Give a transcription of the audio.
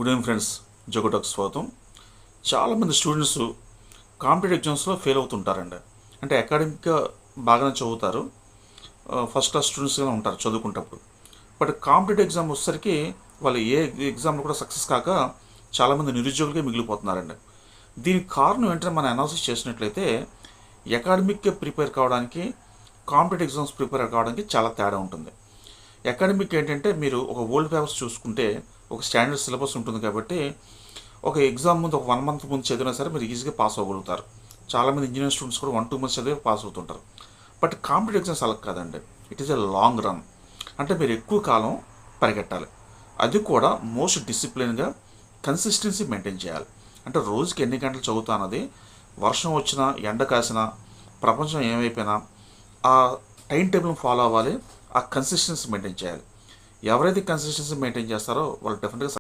Good evening friends, జోగోటాకు స్వాగతం. చాలామంది students competitive ఎగ్జామ్స్లో ఫెయిల్ అవుతుంటారండి. అంటే అకాడమిక్గా బాగానే చదువుతారు, ఫస్ట్ క్లాస్ స్టూడెంట్స్గానే ఉంటారు చదువుకుంటప్పుడు. బట్ కాంపిటేటివ్ ఎగ్జామ్ వచ్చేసరికి వాళ్ళు ఏ ఎగ్జామ్లో కూడా సక్సెస్ కాక చాలామంది నిరుద్యోగులకే మిగిలిపోతున్నారండి. దీనికి కారణం ఏంటంటే మనం అనాలిసిస్ చేసినట్లయితే అకాడమిక్గా ప్రిపేర్ కావడానికి, కాంపిటేటివ్ ఎగ్జామ్స్ ప్రిపేర్ కావడానికి చాలా తేడా ఉంటుంది. అకాడమిక్ ఏంటంటే మీరు ఒక ఓల్డ్ పేపర్స్ చూసుకుంటే ఒక స్టాండర్డ్ సిలబస్ ఉంటుంది కాబట్టి ఒక ఎగ్జామ్ ముందు ఒక 1 మంత్ ముందు చదివినా సరే మీరు ఈజీగా పాస్ అవ్వగలుగుతారు. చాలామంది ఇంజనీరింగ్ స్టూడెంట్స్ కూడా 1-2 మంత్స్ చదివి పాస్ అవుతుంటారు. బట్ కాంపిటేటివ్ ఎగ్జామ్స్ అలా కాదండి. It is a long run. అంటే మీరు ఎక్కువ కాలం పరిగెట్టాలి. అది కూడా మోస్ట్ డిసిప్లిన్గా కన్సిస్టెన్సీ మెయింటైన్ చేయాలి. అంటే రోజుకి ఎన్ని గంటలు చదువుతా అన్నది వర్షం వచ్చినా ఎండ కాసినా ప్రపంచం ఏమైపోయినా ఆ టైం టేబుల్ని ఫాలో అవ్వాలి. ఆ కన్సిస్టెన్సీ మెయింటైన్ చేయాలి. ఎవరైతే కన్సిస్టెన్సీ మెయింటైన్ చేస్తారో వాళ్ళు డెఫినెట్గా